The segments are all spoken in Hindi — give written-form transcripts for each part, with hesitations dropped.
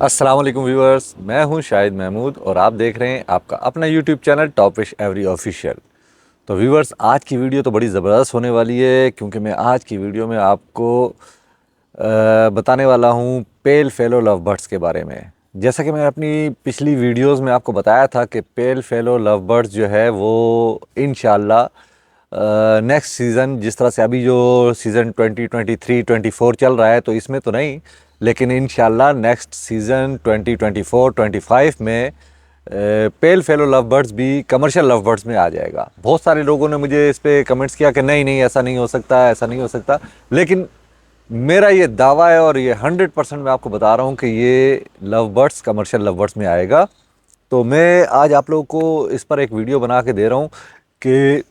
अस्सलाम वालेकुम व्यूअर्स, मैं हूं शाहिद महमूद और आप देख रहे हैं आपका अपना YouTube channel top fish every official. तो व्यूअर्स, आज की वीडियो तो बड़ी ज़बरदस्त होने वाली है क्योंकि मैं आज की वीडियो में आपको बताने वाला हूं पेल फेलो लव बर्ड्स के बारे में। जैसा कि मैंने अपनी पिछली वीडियोस में आपको बताया था कि पेल फेलो लव बर्ड्स जो है वो इंशाल्लाह नेक्स्ट सीज़न, जिस तरह से अभी जो सीज़न 2023-24 चल रहा है तो इसमें तो नहीं, लेकिन इंशाल्लाह नेक्स्ट सीज़न 2024-25 में पेल फेलो लव बर्ड्स भी कमर्शियल लव बर्ड्स में आ जाएगा। बहुत सारे लोगों ने मुझे इस पर कमेंट्स किया कि नहीं नहीं, ऐसा नहीं हो सकता, ऐसा नहीं हो सकता, लेकिन मेरा ये दावा है और ये 100% मैं आपको बता रहा हूँ कि ये love birds commercial love birds में आएगा। तो मैं आज आप लोगों को इस पर एक वीडियो बना के दे रहा हूँ कि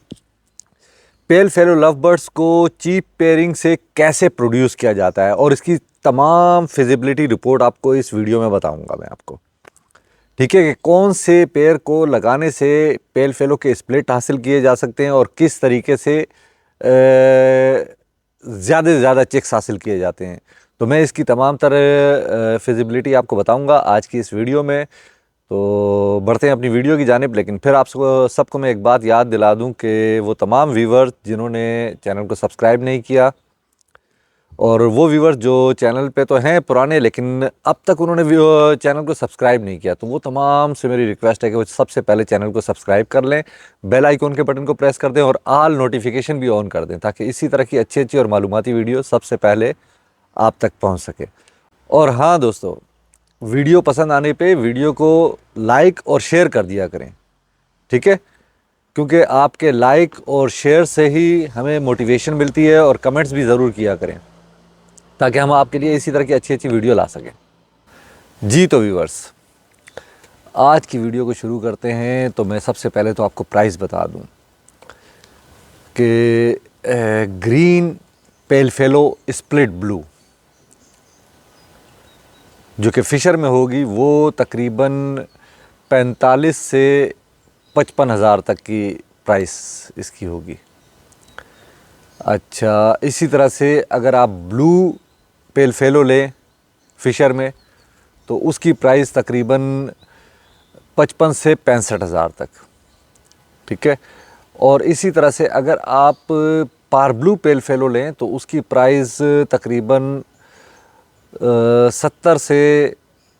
पेल फेलो लव बर्ड्स को चीप पेयरिंग से कैसे प्रोड्यूस किया जाता है और इसकी तमाम फिजिबिलिटी रिपोर्ट आपको इस वीडियो में बताऊंगा मैं आपको। ठीक है, कि कौन से पेयर को लगाने से पेल फेलो के स्प्लिट हासिल किए जा सकते हैं और किस तरीके से ज़्यादा से ज़्यादा चिक्स हासिल किए जाते हैं। तो मैं इसकी तमाम तरह फिजिबिलिटी आपको बताऊंगा आज की इस वीडियो में। तो बढ़ते हैं अपनी वीडियो की जानिब, लेकिन फिर आप सबको मैं एक बात याद दिला दूं कि वो तमाम व्यूवर्स जिन्होंने चैनल को सब्सक्राइब नहीं किया और वो व्यूवर्स जो चैनल पे तो हैं पुराने लेकिन अब तक उन्होंने चैनल को सब्सक्राइब नहीं किया, तो वो तमाम से मेरी रिक्वेस्ट है कि वो सबसे पहले चैनल को सब्सक्राइब कर लें, बेल आइकॉन के बटन को प्रेस कर दें और ऑल नोटिफिकेशन भी ऑन कर दें ताकि इसी तरह की अच्छी अच्छी और मालूमाती वीडियो सबसे पहले आप तक पहुँच सके। और हाँ दोस्तों, वीडियो पसंद आने पे वीडियो को लाइक और शेयर कर दिया करें, ठीक है, क्योंकि आपके लाइक और शेयर से ही हमें मोटिवेशन मिलती है। और कमेंट्स भी ज़रूर किया करें ताकि हम आपके लिए इसी तरह की अच्छी अच्छी वीडियो ला सकें। जी तो व्यूअर्स, आज की वीडियो को शुरू करते हैं। तो मैं सबसे पहले तो आपको प्राइस बता दूं कि green pale fellow split blue जो कि फ़िशर में होगी वो तकरीबन 45 से 55 हज़ार तक की प्राइस इसकी होगी। अच्छा, इसी तरह से अगर आप ब्लू पेल फेलो लें फ़िशर में तो उसकी प्राइस तकरीबन 55 से 65 हज़ार तक, ठीक है। और इसी तरह से अगर आप पार ब्लू पेल फेलो लें तो उसकी प्राइस तकरीबन 70 से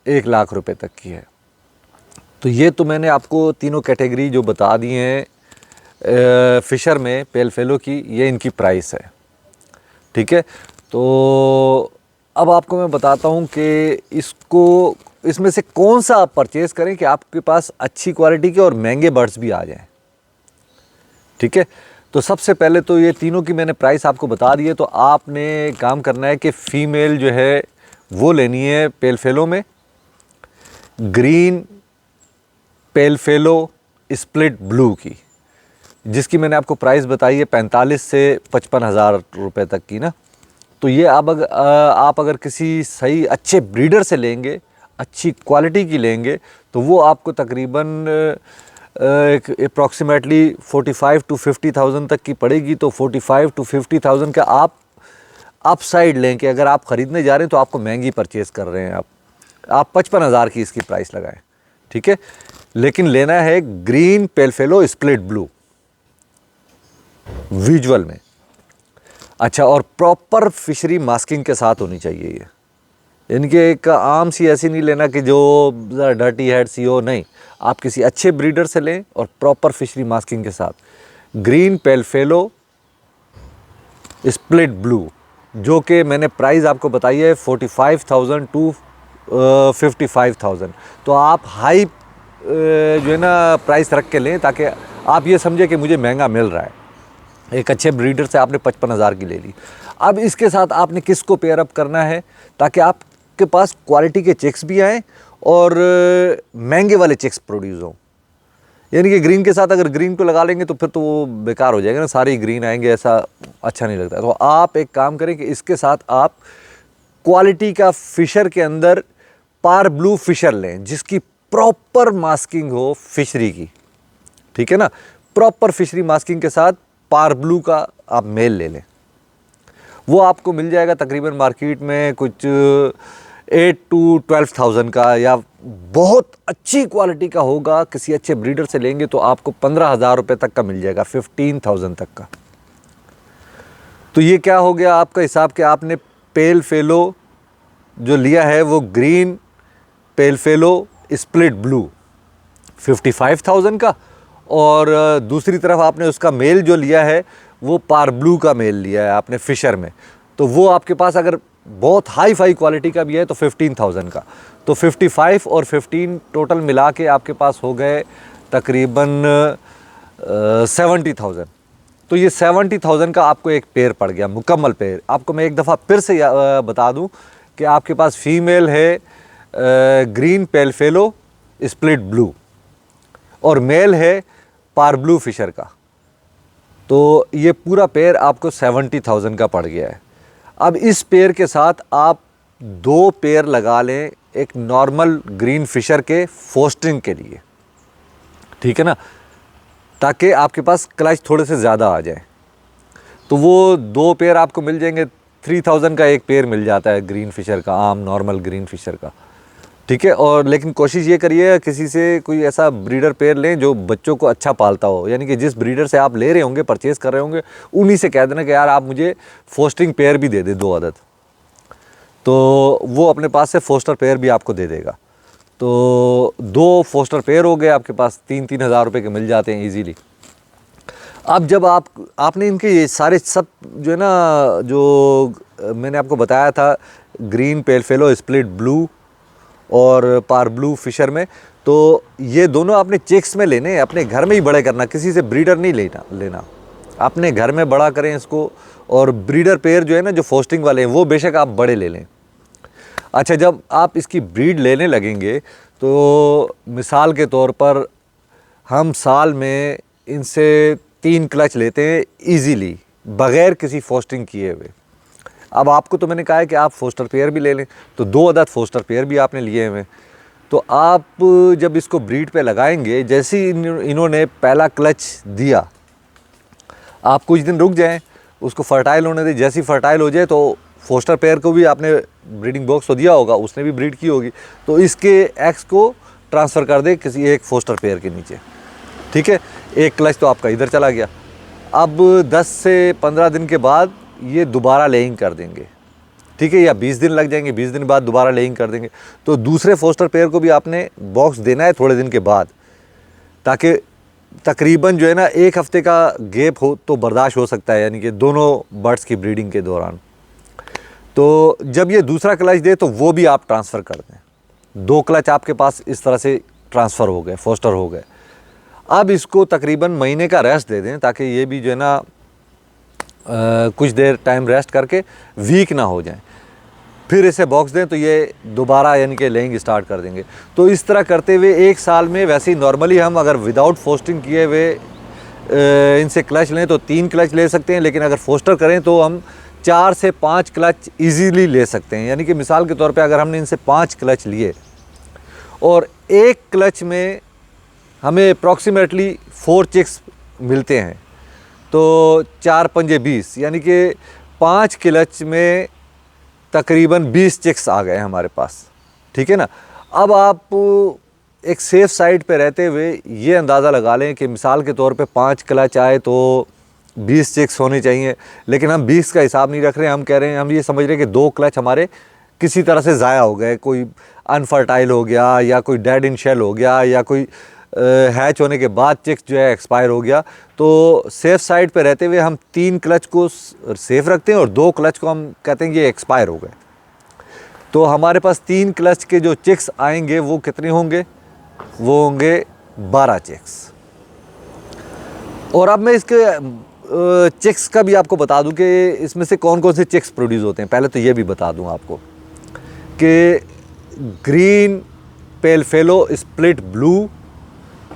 1 लाख रुपए तक की है। तो ये तो मैंने आपको तीनों कैटेगरी जो बता दी हैं फ़िशर में पेल फेलो की, ये इनकी प्राइस है, ठीक है। तो अब आपको मैं बताता हूँ कि इसमें से कौन सा आप परचेज़ करें कि आपके पास अच्छी क्वालिटी के और महंगे बर्ड्स भी आ जाएं, ठीक है। तो सबसे पहले तो ये तीनों की मैंने प्राइस आपको बता दी है। तो आपने काम करना है कि फ़ीमेल जो है वो लेनी है पेल फेलो में green pale fellow split blue की, जिसकी मैंने आपको प्राइस बताई है 45 से 55 हज़ार रुपये तक की ना। तो ये आप अगर किसी सही अच्छे ब्रीडर से लेंगे, अच्छी क्वालिटी की लेंगे, तो वो आपको तकरीबन अप्रॉक्सीमेटली 45 to 50,000 तक की पड़ेगी। तो 45 to 50,000 का आप अपसाइड लें कि अगर आप ख़रीदने जा रहे हैं तो आपको महंगी परचेज़ कर रहे हैं, आप 55 हज़ार की इसकी प्राइस लगाएं, ठीक है। लेकिन लेना है green pale fellow split blue visual में। अच्छा, और प्रॉपर फिशरी मास्किंग के साथ होनी चाहिए ये, इनके एक आम सी ऐसी नहीं लेना कि जो डर्टी हेड सी हो, नहीं, आप किसी अच्छे ब्रीडर से लें और प्रॉपर फिशरी मास्किंग के साथ green pale fellow split blue, जो कि मैंने प्राइस आपको बताई है 45,000 टू 55,000। तो आप हाई जो है ना प्राइस रख के लें ताकि आप ये समझे कि मुझे महंगा मिल रहा है। एक अच्छे ब्रीडर से आपने 55 हज़ार की ले ली। अब इसके साथ आपने किसको पेयर अप करना है ताकि आपके पास क्वालिटी के चिक्स भी आएँ और महंगे वाले चिक्स प्रोड्यूस हों। यानी कि ग्रीन के साथ अगर ग्रीन को लगा लेंगे तो फिर तो वो बेकार हो जाएगा ना, सारे ग्रीन आएंगे, ऐसा अच्छा नहीं लगता। तो आप एक काम करें कि इसके साथ आप क्वालिटी का फ़िशर के अंदर पार ब्लू फ़िशर लें जिसकी प्रॉपर मास्किंग हो फिशरी की, ठीक है ना। प्रॉपर फिशरी मास्किंग के साथ पार ब्लू का आप मेल ले लें, वो आपको मिल जाएगा तकरीबन मार्केट में कुछ 8 to 12,000 का, या बहुत अच्छी क्वालिटी का होगा, किसी अच्छे ब्रीडर से लेंगे तो आपको 15,000 रुपये तक का मिल जाएगा, 15,000 तक का। तो ये क्या हो गया आपका हिसाब कि आपने पेल फेलो जो लिया है वो green pale fellow split blue 55,000 का, और दूसरी तरफ आपने उसका मेल जो लिया है वो पार ब्लू का मेल लिया है आपने फिशर में, तो वो आपके पास अगर बहुत हाई फाई क्वालिटी का भी है तो 15,000 का। तो 55 और 15 टोटल मिला के आपके पास हो गए तकरीबन 70,000। तो ये 70,000 का आपको एक पेयर पड़ गया, मुकम्मल पेयर। आपको मैं एक दफ़ा फिर से बता दूं कि आपके पास फीमेल है green pale fellow split blue और मेल है पार ब्लू फिशर का। तो ये पूरा पेयर आपको 70,000 का पड़ गया है। अब इस पेयर के साथ आप 2 पेयर लगा लें एक नॉर्मल ग्रीन फिशर के फोस्टरिंग के लिए, ठीक है ना, ताकि आपके पास क्लच थोड़े से ज़्यादा आ जाए। तो वो 2 पेयर आपको मिल जाएंगे, 3,000 का एक पेयर मिल जाता है ग्रीन फिशर का, आम नॉर्मल ग्रीन फिशर का, ठीक है। और लेकिन कोशिश ये करिए किसी से कोई ऐसा ब्रीडर पेयर लें जो बच्चों को अच्छा पालता हो, यानी कि जिस ब्रीडर से आप ले रहे होंगे, परचेज़ कर रहे होंगे, उन्हीं से कह देना कि यार आप मुझे फोस्टिंग पेयर भी दे दे 2 अदद, तो वो अपने पास से फोस्टर पेयर भी आपको दे देगा। तो 2 फोस्टर पेयर हो गए आपके पास, 3-3 हज़ार रुपये के मिल जाते हैं ईजीली। अब जब आपने इनके ये सारे सब जो है ना, जो मैंने आपको बताया था green pale fellow split blue और पार ब्लू फिशर में, तो ये दोनों आपने चिक्स में लेने, अपने घर में ही बड़े करना, किसी से ब्रीडर नहीं लेना, अपने घर में बड़ा करें इसको। और ब्रीडर पेयर जो है ना, जो फोस्टिंग वाले हैं, वो बेशक आप बड़े ले लें। अच्छा, जब आप इसकी ब्रीड लेने लगेंगे तो मिसाल के तौर पर हम साल में इनसे 3 क्लच लेते हैं ईजीली, बग़ैर किसी फोस्टिंग किए हुए। अब आपको तो मैंने कहा है कि आप फोस्टर पेयर भी ले लें, तो 2 अदद फोस्टर पेयर भी आपने लिए हुए। तो आप जब इसको ब्रीड पे लगाएंगे, जैसे ही इन्होंने पहला क्लच दिया, आप कुछ दिन रुक जाएं, उसको फर्टाइल होने दें। जैसे ही फर्टाइल हो जाए तो फोस्टर पेयर को भी आपने ब्रीडिंग बॉक्स तो दिया होगा, उसने भी ब्रीड की होगी, तो इसके एग्स को ट्रांसफ़र कर दे किसी एक फोस्टर पेयर के नीचे, ठीक है। एक क्लच तो आपका इधर चला गया। अब 10 से 15 दिन के बाद ये दोबारा लेइंग कर देंगे, ठीक है, या 20 दिन लग जाएंगे, 20 दिन बाद दोबारा लेइंग कर देंगे। तो दूसरे फोस्टर पेयर को भी आपने बॉक्स देना है थोड़े दिन के बाद, ताकि तकरीबन जो है ना 1 हफ़्ते का गैप हो तो बर्दाश्त हो सकता है, यानी कि दोनों बर्ड्स की ब्रीडिंग के दौरान। तो जब ये दूसरा क्लच दे तो वो भी आप ट्रांसफ़र कर दें। 2 क्लच आपके पास इस तरह से ट्रांसफ़र हो गए, फोस्टर हो गए। अब इसको तकरीबन महीने का रेस्ट दे दें, ताकि ये भी जो है ना कुछ देर टाइम रेस्ट करके वीक ना हो जाए, फिर इसे बॉक्स दें तो ये दोबारा यानी कि लेइंग स्टार्ट कर देंगे। तो इस तरह करते हुए 1 साल में, वैसे ही नॉर्मली हम अगर विदाउट फोस्टिंग किए हुए इनसे क्लच लें तो 3 क्लच ले सकते हैं, लेकिन अगर फोस्टर करें तो हम 4 से 5 क्लच ईजीली ले सकते हैं। यानी कि मिसाल के तौर पे अगर हमने इनसे 5 क्लच लिए और एक क्लच में हमें अप्रॉक्सीमेटली 4 चिक्स मिलते हैं, तो 4 पंजे 20, यानी कि 5 क्लच में तकरीबन 20 चिक्स आ गए हमारे पास, ठीक है ना। अब आप एक सेफ़ साइड पे रहते हुए ये अंदाज़ा लगा लें कि मिसाल के तौर पे 5 क्लच आए तो 20 चिक्स होने चाहिए, लेकिन हम 20 का हिसाब नहीं रख रहे हैं। हम कह रहे हैं, हम ये समझ रहे हैं कि 2 क्लच हमारे किसी तरह से ज़ाया हो गए, कोई अनफर्टाइल हो गया, या कोई डेड इन शेल हो गया, या कोई हैच होने के बाद चिक्स जो है एक्सपायर हो गया। तो सेफ़ साइड पे रहते हुए हम 3 क्लच को सेफ़ रखते हैं और 2 क्लच को हम कहते हैं कि ये एक्सपायर हो गए। तो हमारे पास 3 क्लच के जो चिक्स आएंगे वो कितने होंगे? वो होंगे 12 चिक्स। और अब मैं इसके चिक्स का भी आपको बता दूं कि इसमें से कौन कौन से चिक्स प्रोड्यूस होते हैं। पहले तो ये भी बता दूं आपको कि green pale fellow split blue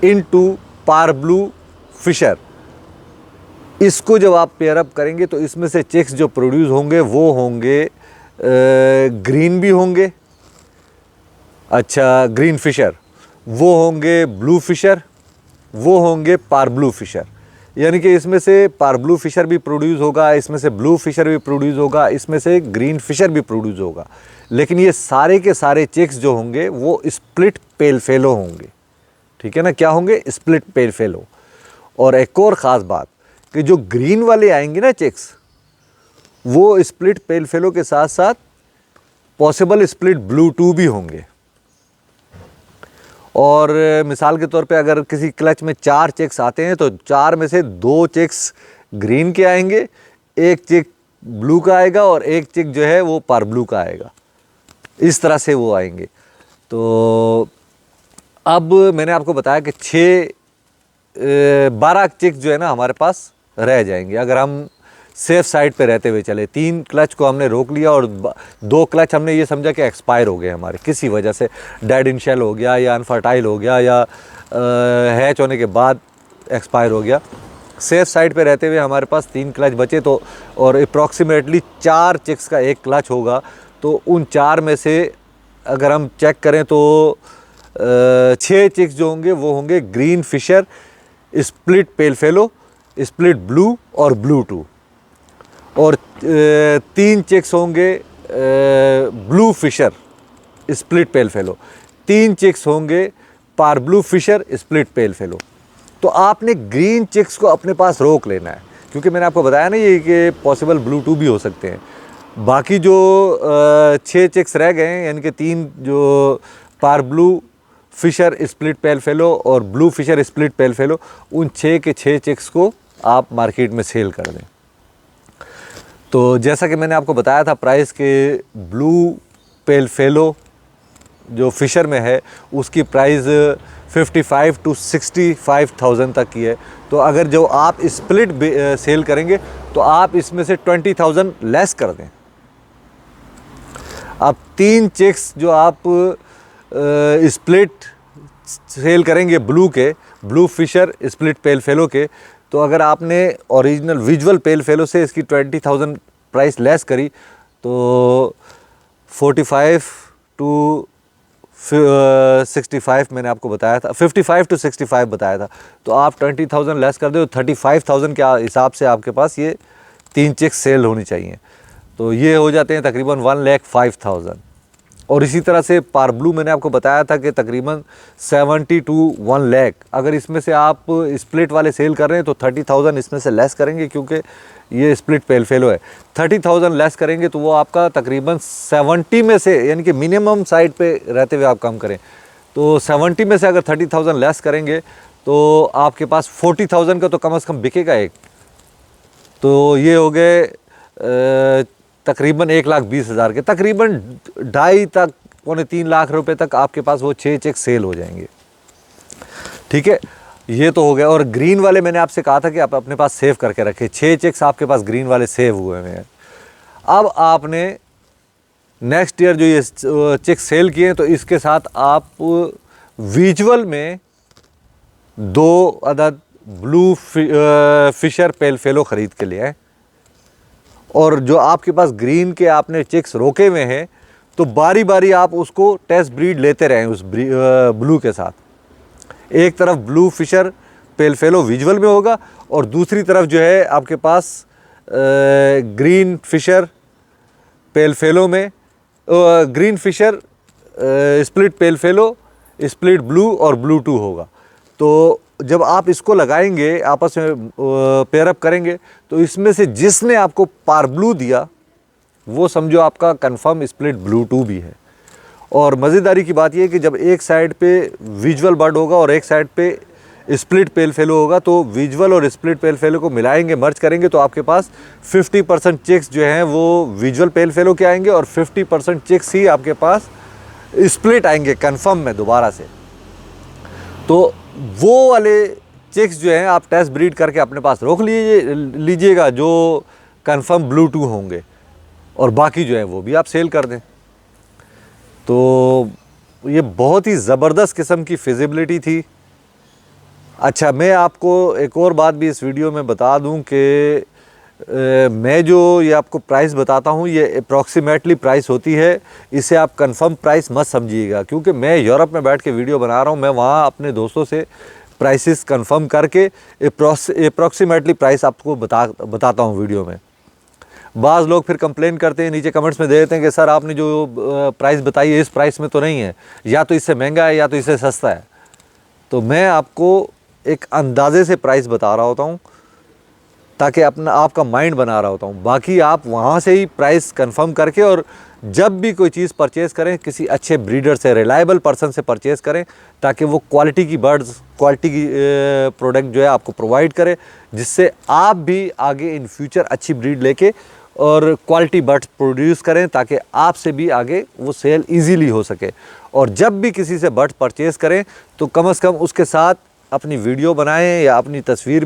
into par blue Fischer, इसको जब आप पेयर अप करेंगे तो इसमें से चिक्स जो प्रोड्यूस होंगे वो होंगे ग्रीन भी होंगे, अच्छा ग्रीन फिशर, वो होंगे ब्लू फिशर, वो होंगे पार ब्लू फिशर। यानी कि इसमें से पार ब्लू फिशर भी प्रोड्यूस होगा, इसमें से ब्लू फिशर भी प्रोड्यूस होगा, इसमें से ग्रीन फिशर भी प्रोड्यूस होगा। लेकिन ये सारे के सारे चिक्स जो होंगे वो स्प्लिट पेल फेलो होंगे, ठीक है ना। क्या होंगे? Split pale fallow. और एक और ख़ास बात कि जो ग्रीन वाले आएंगे ना चिक्स, वो स्प्लिट पेल फेलो के साथ साथ पॉसिबल स्प्लिट ब्लू टू भी होंगे। और मिसाल के तौर पे अगर किसी क्लच में 4 चिक्स आते हैं तो 4 में से 2 चिक्स ग्रीन के आएंगे, 1 चिक ब्लू का आएगा और 1 चिक जो है वो पार ब्लू का आएगा। इस तरह से वो आएंगे। तो अब मैंने आपको बताया कि 12 चिक जो है ना हमारे पास रह जाएंगे अगर हम सेफ साइड पे रहते हुए चले। 3 क्लच को हमने रोक लिया और 2 क्लच हमने ये समझा कि एक्सपायर हो गए हमारे, किसी वजह से डेड इन शेल हो गया या अनफर्टाइल हो गया या हैच होने के बाद एक्सपायर हो गया। सेफ साइड पे रहते हुए हमारे पास 3 क्लच बचे तो, और अप्रॉक्सीमेटली 4 चिक्स का 1 क्लच होगा। तो उन 4 में से अगर हम चेक करें तो 6 चिक्स जो होंगे वो होंगे green Fisher, split pale fellow, split blue और ब्लू टू। और 3 चिक्स होंगे blue Fisher, split pale fallow, 3 chicks होंगे par blue Fisher, split pale fallow. तो आपने ग्रीन चिक्स को अपने पास रोक लेना है, क्योंकि मैंने आपको बताया ना ये कि पॉसिबल ब्लू टू भी हो सकते हैं। बाकी जो 6 चिक्स रह गए हैं, यानी कि 3 जो par blue Fisher, split pale fallow और blue Fisher, split pale fallow, उन 6 के 6 चिक्स को आप मार्केट में सेल कर दें। तो जैसा कि मैंने आपको बताया था प्राइस के ब्लू पेल फेलो जो फिशर में है उसकी प्राइस 55 to 65,000 तक की है। तो अगर जो आप स्प्लिट सेल करेंगे तो आप इसमें से 20,000 लेस कर दें। अब 3 चिक्स जो आप स्प्लिट सेल करेंगे ब्लू के, blue Fisher, split pale fellow के, तो अगर आपने ओरिजिनल विजुअल पेल फेलो से इसकी 20,000 प्राइस लेस करी तो 45 to 65 मैंने आपको बताया था, 55 to 65 बताया था। तो आप 20,000 लेस कर दो, 35,000 के हिसाब से आपके पास ये 3 चिक्स सेल होनी चाहिए। तो ये हो जाते हैं तकरीबन 1,05,000। और इसी तरह से पार ब्लू मैंने आपको बताया था कि तकरीबन 70 to 1 लाख। अगर इसमें से आप स्प्लिट वाले सेल कर रहे हैं तो 30,000 इसमें से लेस करेंगे, क्योंकि ये स्प्लिट पेल फेलो है। 30,000 लेस करेंगे तो वो आपका तकरीबन 70 में से, यानी कि मिनिमम साइड पे रहते हुए आप काम करें तो 70 में से अगर 30,000 लेस करेंगे तो आपके पास 40,000 का तो कम से कम बिकेगा एक। तो ये हो गए तकरीबन 1,20,000 के, तकरीबन 2.5 तक 2.25 लाख रुपए तक आपके पास वो 6 चेक सेल हो जाएंगे। ठीक है, ये तो हो गया। और ग्रीन वाले मैंने आपसे कहा था कि आप अपने पास सेव करके रखें। 6 चेक्स आपके पास ग्रीन वाले सेव हुए हैं। अब आपने नेक्स्ट ईयर जो ये चेक सेल किए हैं तो इसके साथ आप विजुअल में 2 अदद ब्लू फिशर पेल फेलो ख़रीद के लिए आए, और जो आपके पास ग्रीन के आपने चिक्स रोके हुए हैं तो बारी बारी आप उसको टेस्ट ब्रीड लेते रहें उस ब्लू के साथ। एक तरफ blue fisher pale fellow visual में होगा और दूसरी तरफ जो है आपके पास ग्रीन फिशर पेल फेलो में green Fisher split pale fellow, split blue और ब्लू टू होगा। तो जब आप इसको लगाएंगे, आपस में पेयरअप करेंगे, तो इसमें से जिसने आपको पार ब्लू दिया वो समझो आपका कंफर्म स्प्लिट ब्लू टू भी है। और मज़ेदारी की बात यह है कि जब एक साइड पे विजुअल बर्ड होगा और एक साइड पे स्प्लिट पेल फेलो होगा, तो विजुअल और स्प्लिट पेल फेलो को मिलाएंगे, मर्ज करेंगे, तो आपके पास 50% चिक्स जो हैं वो विजुअल पेल फेलो के आएंगे और 50% चिक्स ही आपके पास स्प्लिट आएंगे कंफर्म में दोबारा से। तो वो वाले चिक्स जो हैं आप टेस्ट ब्रीड करके अपने पास रोक लीजिएगा जो कंफर्म ब्लू टू होंगे, और बाकी जो है वो भी आप सेल कर दें। तो ये बहुत ही ज़बरदस्त किस्म की फिजिबिलिटी थी। अच्छा, मैं आपको एक और बात भी इस वीडियो में बता दूं कि मैं जो ये आपको प्राइस बताता हूँ ये अप्रॉक्सीमेटली प्राइस होती है, इसे आप कंफर्म प्राइस मत समझिएगा, क्योंकि मैं यूरोप में बैठ के वीडियो बना रहा हूँ। मैं वहाँ अपने दोस्तों से प्राइसेस कंफर्म करके अप्रॉक्सीमेटली प्राइस आपको बताता हूँ वीडियो में। बाज़ लोग फिर कंप्लेन करते हैं, नीचे कमेंट्स में दे देते हैं कि सर आपने जो प्राइस बताई है इस प्राइस में तो नहीं है, या तो इससे महंगा है या तो इससे सस्ता है। तो मैं आपको एक अंदाज़े से प्राइस बता रहा होता हूँ ताकि अपना आपका माइंड बना रहा होता हूँ। बाकी आप वहाँ से ही प्राइस कंफर्म करके और जब भी कोई चीज़ परचेज़ करें किसी अच्छे ब्रीडर से, रिलायबल पर्सन से परचेज़ करें, ताकि वो क्वालिटी की बर्ड्स, क्वालिटी की प्रोडक्ट जो है आपको प्रोवाइड करे, जिससे आप भी आगे इन फ्यूचर अच्छी ब्रीड लेके और क्वालिटी बर्ड्स प्रोड्यूस करें, ताकि आपसे भी आगे वो सेल ईजीली हो सके। और जब भी किसी से बर्ड्स परचेज़ करें तो कम से कम उसके साथ अपनी वीडियो बनाएं या अपनी तस्वीर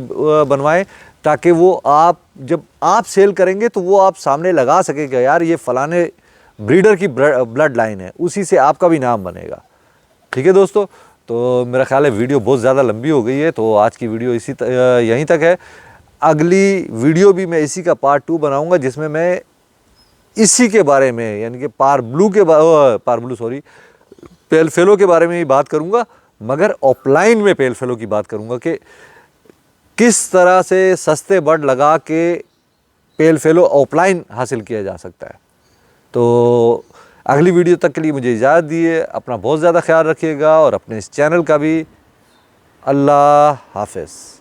बनवाएं, ताकि वो आप जब आप सेल करेंगे तो वो आप सामने लगा सकेगा, यार ये फ़लाने ब्रीडर की ब्लड लाइन है, उसी से आपका भी नाम बनेगा। ठीक है दोस्तों, तो मेरा ख्याल है वीडियो बहुत ज़्यादा लंबी हो गई है, तो आज की वीडियो यहीं तक है। अगली वीडियो भी मैं इसी का पार्ट 2 बनाऊंगा, जिसमें मैं इसी के बारे में यानी कि पेल फेलो के बारे में ही बात करूंगा, मगर ऑफलाइन में पेल फेलो की बात करूंगा कि किस तरह से सस्ते बर्ड लगा के पेल फेलो ऑफलाइन हासिल किया जा सकता है। तो अगली वीडियो तक के लिए मुझे इजाज़त दीजिए। अपना बहुत ज़्यादा ख्याल रखिएगा और अपने इस चैनल का भी। अल्लाह हाफ़िज़।